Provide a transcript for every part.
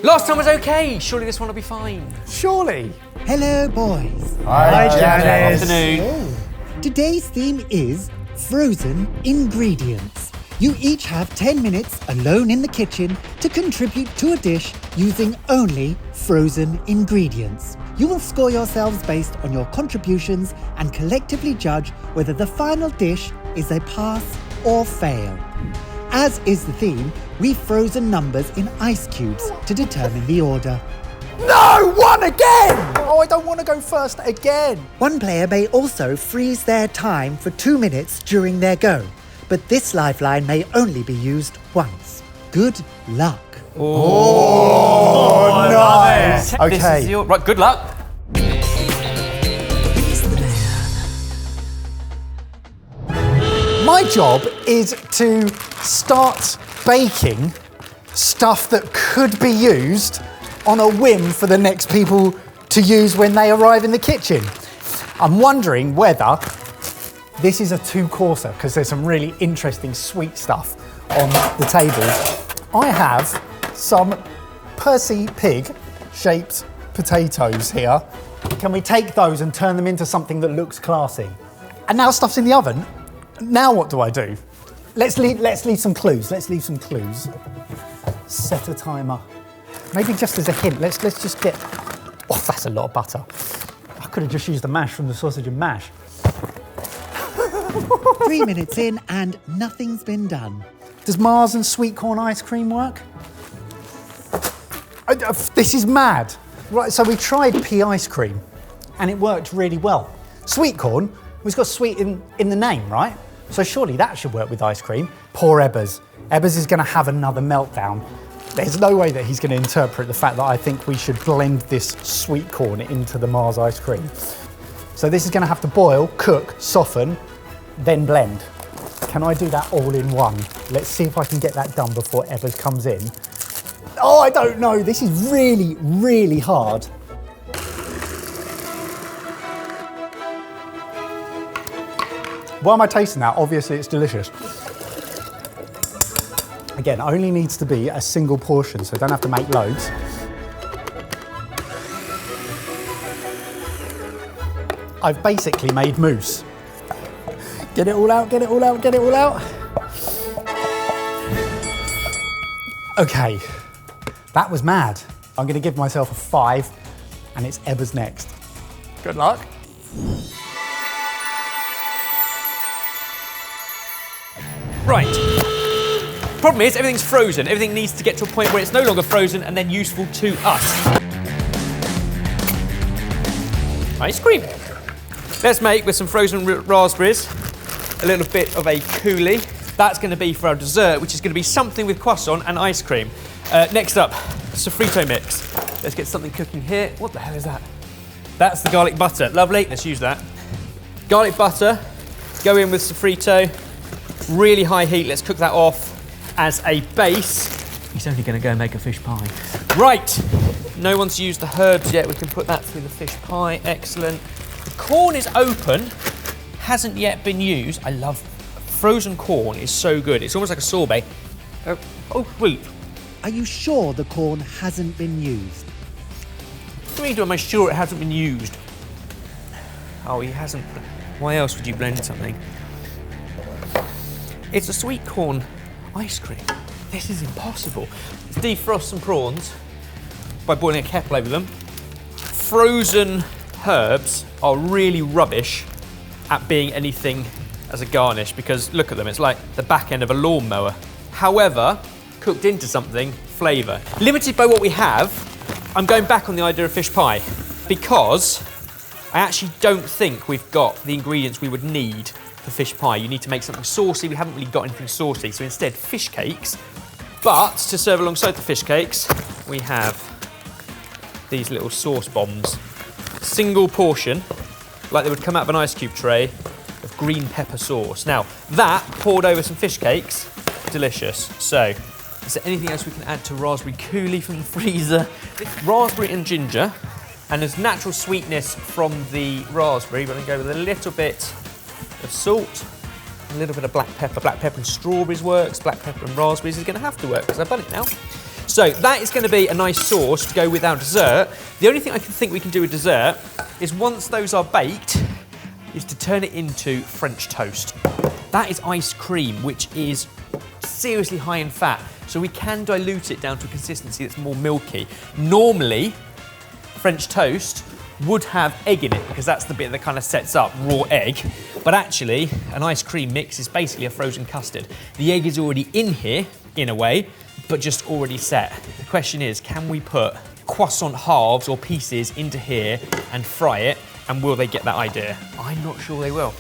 Last time was okay. Surely this one will be fine. Surely. Hello, boys. Hi, Janice. Afternoon. Today's theme is frozen ingredients. You each have 10 minutes alone in the kitchen to contribute to a dish using only frozen ingredients. You will score yourselves based on your contributions and collectively judge whether the final dish is a pass or fail. As is the theme, we've frozen numbers in ice cubes to determine the order. No, one again! Oh, I don't want to go first again. One player may also freeze their time for 2 minutes during their go, but this lifeline may only be used once. Good luck. Oh, nice. This is your... Right, good luck. My job is to start baking stuff that could be used on a whim for the next people to use when they arrive in the kitchen. I'm wondering whether this is a two-courser, because there's some really interesting sweet stuff on the table. I have some Percy Pig-shaped potatoes here. Can we take those and turn them into something that looks classy? And now stuff's in the oven. Now what do I do? Let's leave some clues. Set a timer. Maybe just as a hint, let's just get... Oh, that's a lot of butter. I could have just used the mash from the sausage and mash. 3 minutes in and nothing's been done. Does Mars and sweet corn ice cream work? This is mad. Right, so we tried pea ice cream and it worked really well. Sweet corn, it's got sweet in the name, right? So surely that should work with ice cream. Poor Ebbers. Ebbers is going to have another meltdown. There's no way that he's going to interpret the fact that I think we should blend this sweet corn into the Mars ice cream. So this is going to have to boil, cook, soften, then blend. Can I do that all in one? Let's see if I can get that done before Ebbers comes in. Oh, I don't know. This is really, really hard. Why am I tasting that? Obviously, it's delicious. Again, only needs to be a single portion, so I don't have to make loads. I've basically made mousse. Get it all out, get it all out, get it all out. Okay, that was mad. I'm going to give myself a 5, and it's Ebbers next. Good luck. Right. Problem is, everything's frozen. Everything needs to get to a point where it's no longer frozen and then useful to us. Ice cream. Let's make, with some frozen raspberries, a little bit of a coulis. That's going to be for our dessert, which is going to be something with croissant and ice cream. Next up, sofrito mix. Let's get something cooking here. What the hell is that? That's the garlic butter. Lovely, let's use that. Garlic butter, go in with sofrito. Really high heat, let's cook that off as a base. He's only going to go and make a fish pie. Right, no one's used the herbs yet. We can put that through the fish pie, excellent. The corn is open, hasn't yet been used. I love frozen corn, is so good. It's almost like a sorbet. Oh, wait. Are you sure the corn hasn't been used? What do you mean, am I sure it hasn't been used? Oh, he hasn't. Why else would you blend something? It's a sweet corn ice cream. This is impossible. Defrost some prawns by boiling a kettle over them. Frozen herbs are really rubbish at being anything as a garnish because look at them, it's like the back end of a lawnmower. However, cooked into something, flavour. Limited by what we have, I'm going back on the idea of fish pie because I actually don't think we've got the ingredients we would need for fish pie. You need to make something saucy. We haven't really got anything saucy, so instead fish cakes. But to serve alongside the fish cakes, we have these little sauce bombs. Single portion, like they would come out of an ice cube tray, of green pepper sauce. Now, that poured over some fish cakes, delicious. So, is there anything else we can add to raspberry coulis from the freezer? Raspberry and ginger, and there's natural sweetness from the raspberry. We're going to go with a little bit of salt, a little bit of black pepper. Black pepper and strawberries works, black pepper and raspberries is going to have to work because I've done it now. So that is going to be a nice sauce to go with our dessert. The only thing I can think we can do with dessert is once those are baked, is to turn it into French toast. That is ice cream, which is seriously high in fat. So we can dilute it down to a consistency that's more milky. Normally, French toast would have egg in it because that's the bit that kind of sets up raw egg. But actually, an ice cream mix is basically a frozen custard. The egg is already in here, in a way, but just already set. The question is, can we put croissant halves or pieces into here and fry it? And will they get that idea? I'm not sure they will.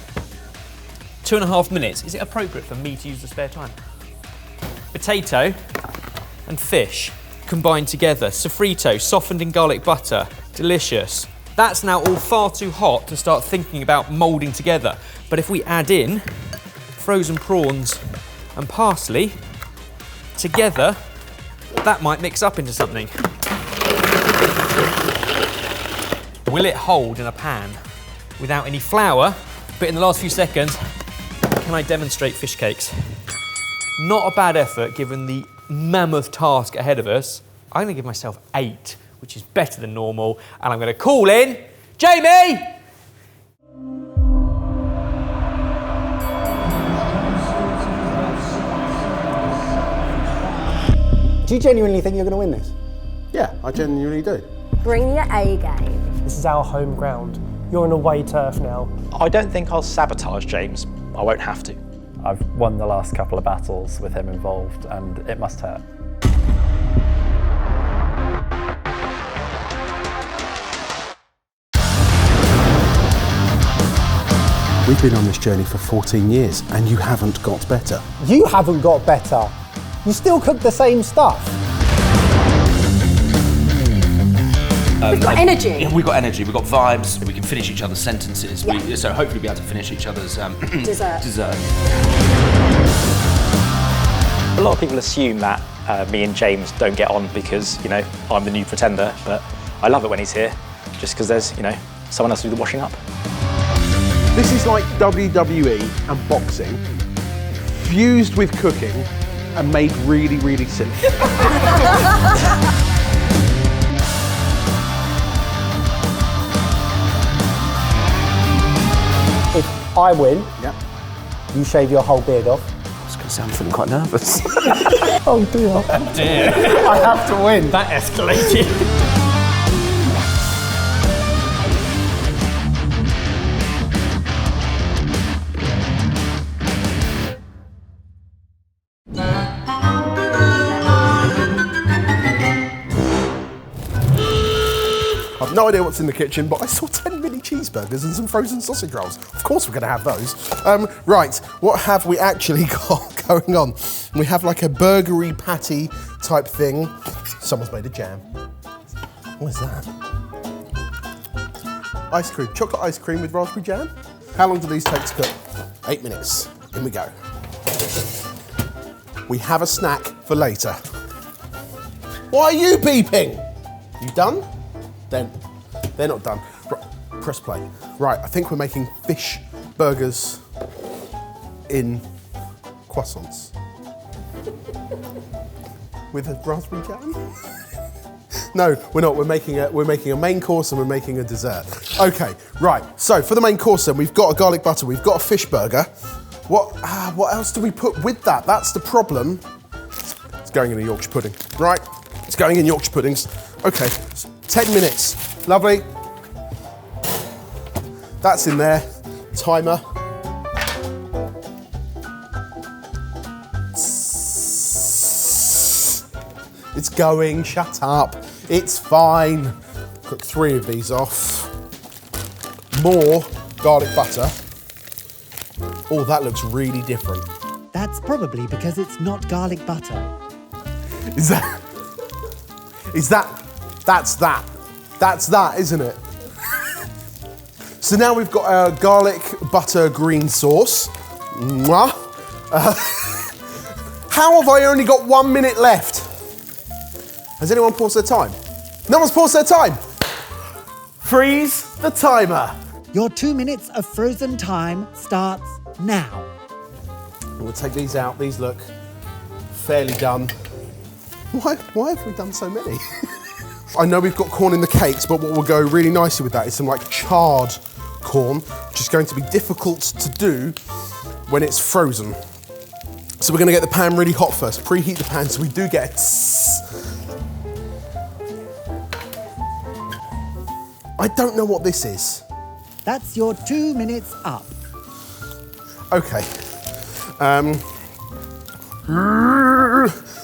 2.5 minutes. Is it appropriate for me to use the spare time? Potato and fish combined together. Sofrito, softened in garlic butter. Delicious. That's now all far too hot to start thinking about moulding together. But if we add in frozen prawns and parsley together, that might mix up into something. Will it hold in a pan without any flour? But in the last few seconds, can I demonstrate fish cakes? Not a bad effort given the mammoth task ahead of us. I'm gonna give myself 8, which is better than normal, and I'm gonna call in Jamie! Do you genuinely think you're going to win this? Yeah, I genuinely do. Bring your A game. This is our home ground. You're on away turf now. I don't think I'll sabotage James. I won't have to. I've won the last couple of battles with him involved, and it must hurt. We've been on this journey for 14 years and you haven't got better. You haven't got better. You still cook the same stuff. We've got energy. Yeah, we've got energy, we've got vibes, we can finish each other's sentences. Yeah. So hopefully we'll be able to finish each other's Dessert. A lot of people assume that me and James don't get on because, you know, I'm the new pretender, but I love it when he's here, just because there's, you know, someone else to do the washing up. This is like WWE and boxing fused with cooking and made really, really silly. If I win, Yep. you shave your whole beard off. It's going to sound feeling quite nervous. Oh dear. Dear. I have to win. That escalated. I've no idea what's in the kitchen, but I saw 10 mini cheeseburgers and some frozen sausage rolls. Of course we're going to have those. Right, what have we actually got going on? We have like a burgery patty type thing. Someone's made a jam. What is that? Ice cream, chocolate ice cream with raspberry jam. How long do these take to cook? 8 minutes. In we go. We have a snack for later. Why are you beeping? You done? They're not done. Right, press play. Right, I think we're making fish burgers in croissants. With a raspberry jam? No, we're not. We're making a main course and we're making a dessert. Okay, right. So for the main course then, we've got a garlic butter, we've got a fish burger. What else do we put with that? That's the problem. It's going in a Yorkshire pudding. Right, it's going in Yorkshire puddings. Okay, 10 minutes. Lovely. That's in there. Timer. It's going, shut up. It's fine. Cook 3 of these off. More garlic butter. Oh, that looks really different. That's probably because it's not garlic butter. That's that, isn't it? So now we've got our garlic butter green sauce. Mwah. How have I only got 1 minute left? Has anyone paused their time? No one's paused their time. Freeze the timer. Your 2 minutes of frozen time starts now. We'll take these out. These look fairly done. Why have we done so many? I know we've got corn in the cakes, but what will go really nicely with that is some like charred corn, which is going to be difficult to do when it's frozen. So we're gonna get the pan really hot first. Preheat the pan so we do get a tss. I don't know what this is. That's your 2 minutes up. Okay.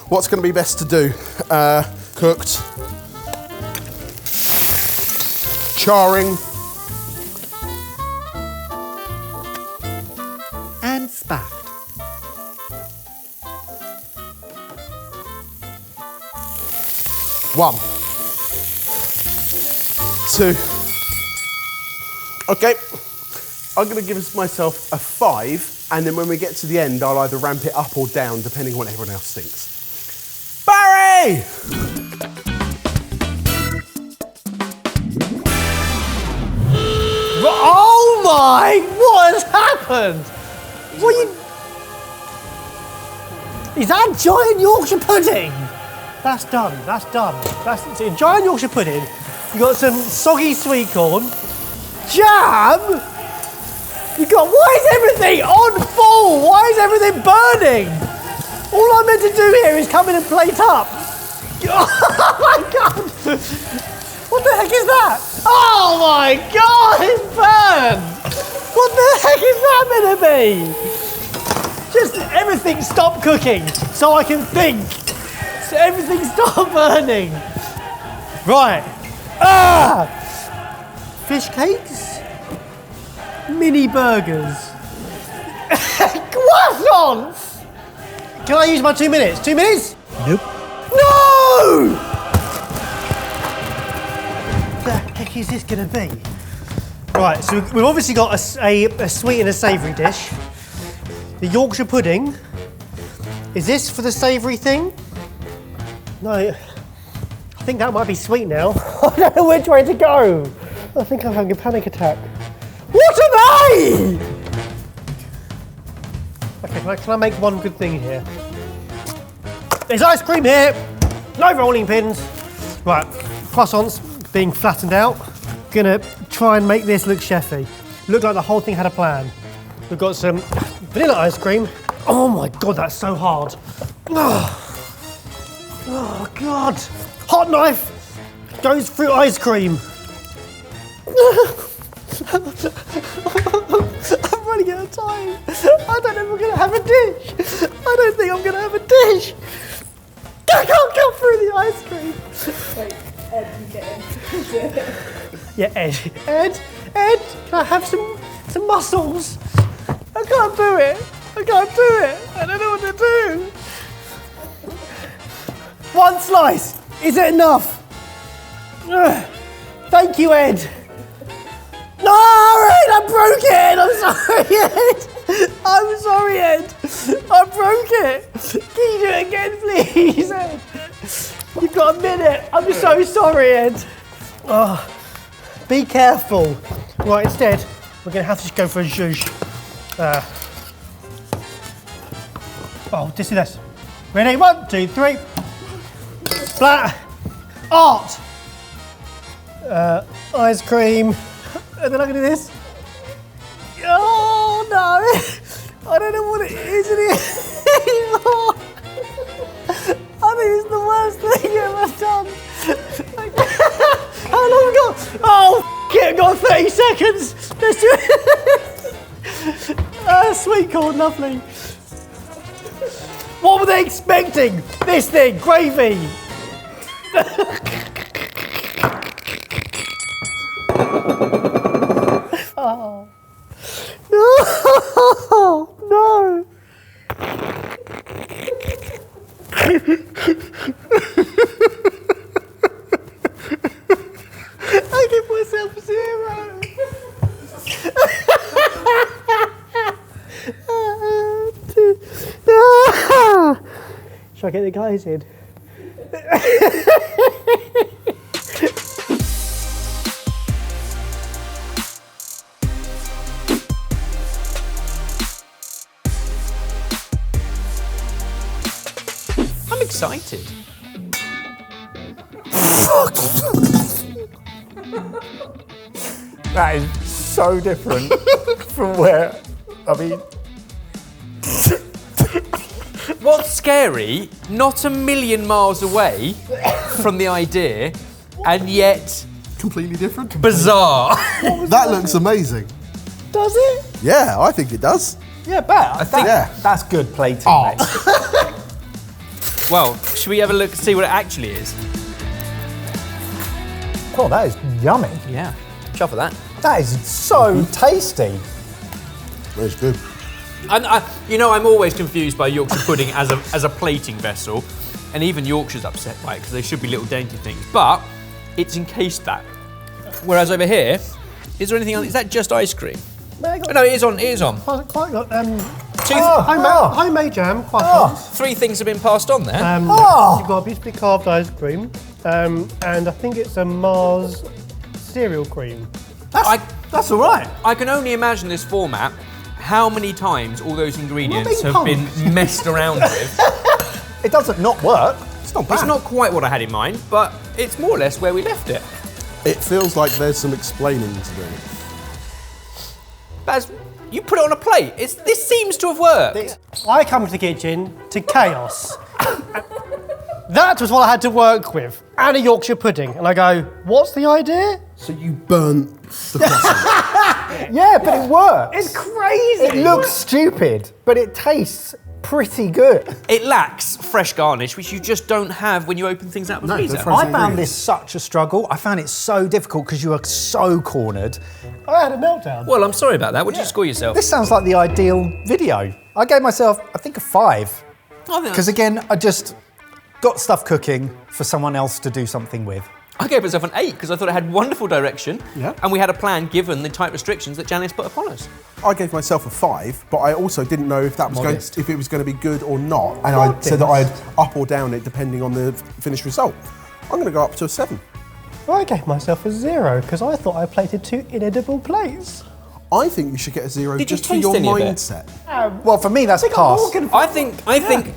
What's gonna be best to do? Cooked. Charring. And spat. One. Two. Okay. I'm gonna give myself a 5, and then when we get to the end, I'll either ramp it up or down, depending on what everyone else thinks. Barry! Oh my! What has happened? What are you... Is that giant Yorkshire pudding? That's done. That's done. That's a giant Yorkshire pudding. You got some soggy sweet corn, jam. You got. Why is everything on full? Why is everything burning? All I'm meant to do here is come in and plate up. Oh my god! What the heck is that? Oh my god! It's burned. What the heck is that meant to be? Just everything stop cooking so I can think. So everything stop burning. Right. Ah! Fish cakes? Mini burgers. Croissants! Can I use my 2 minutes? 2 minutes? Nope. No! What the heck is this going to be? Right, so we've obviously got a sweet and a savoury dish. The Yorkshire pudding. Is this for the savoury thing? No, I think that might be sweet now. I don't know which way to go. I think I'm having a panic attack. What are they? Okay, can I make one good thing here? There's ice cream here. No rolling pins. Right, croissants being flattened out. Gonna try and make this look chefy. Look like the whole thing had a plan. We've got some vanilla ice cream. Oh my god, that's so hard. Oh god! Hot knife goes through ice cream. I'm running out of time. I don't know if we're gonna have a dish. I don't think I'm gonna have a dish. I can't come through the ice cream. Wait, Ed, you get in. Yeah, Ed, can I have some muscles? I can't do it. I don't know what to do. One slice. Is it enough? Thank you, Ed. No, Ed, I broke it. I'm sorry, Ed. I'm sorry, Ed. I broke it. Can you do it again, please, Ed? You've got a minute. I'm so sorry, Ed. Oh, be careful. Right, instead, we're going to have to just go for a zhuzh. Just do this. Ready? 1, 2, 3. Splat. Art. Ice cream. And then I'm going to do this. Oh, no. I don't know what it is anymore. I think it's the worst thing I've ever done. How long have we got? Oh, f*** it, I've got 30 seconds. Let's do it. Sweet corn, lovely. What were they expecting? This thing, gravy. Oh. No. I give myself 0. Should I get the guys in? I'm excited. That is so different from where, I mean... What's scary, not a million miles away from the idea, and yet... Completely different? Bizarre. That looks amazing. Does it? Yeah, I think it does. Yeah, bet. I think- That's good plating, mate. Well, should we have a look and see what it actually is? Oh, that is yummy. Yeah. Chuff of that. That is so tasty. That's good. And I'm always confused by Yorkshire pudding as a plating vessel, and even Yorkshire's upset by it because they should be little dainty things. But it's encased that. Whereas over here, is there anything else? Is that just ice cream? No, it is on. It is on. Quite got Homemade jam, croissants. 3 things have been passed on there. You've got beautifully carved ice cream, and I think it's a Mars cereal cream. That's all right. I can only imagine this format. How many times all those ingredients being have been messed around with. It doesn't not work. It's not bad. It's not quite what I had in mind, but it's more or less where we left it. It feels like there's some explaining to do. Baz, you put it on a plate. This seems to have worked. I come to the kitchen to chaos. That was what I had to work with, and a Yorkshire pudding. And I go, what's the idea? So you burnt the croissant. Yeah, but it works. It's crazy. It looks stupid, but it tastes pretty good. It lacks fresh garnish, which you just don't have when you open things out of the freezer. I found this such a struggle. I found it so difficult because you are so cornered. I had a meltdown. Well, I'm sorry about that. What did you score yourself? This sounds like the ideal video. I gave myself, I think, a 5. Because again, I just got stuff cooking for someone else to do something with. I gave myself an 8 because I thought it had wonderful direction, Yeah. and we had a plan given the tight restrictions that Janice put upon us. I gave myself a 5, but I also didn't know if that was if it was going to be good or not, and I Modest. said that I'd up or down it depending on the finished result. I'm going to go up to a 7. I gave myself a 0 because I thought I plated 2 inedible plates. I think you should get a 0 Did you just for taste your any of it? mindset. Well, for me, that's a pass. I think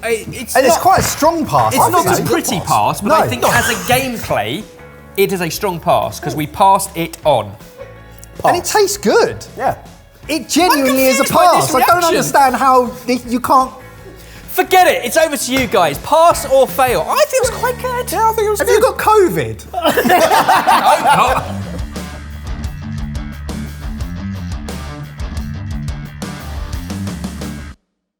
it's And not, it's quite a strong pass. It's I not think. a pretty pass, but No. I think as a gameplay, it is a strong pass because we passed it on. And it tastes good. Yeah. It genuinely is a confused by this pass. I don't reaction. understand how you can't... Forget it. It's over to you guys. Pass or fail. I think it was quite good. Yeah, I think it was Have good. you got COVID? No, not.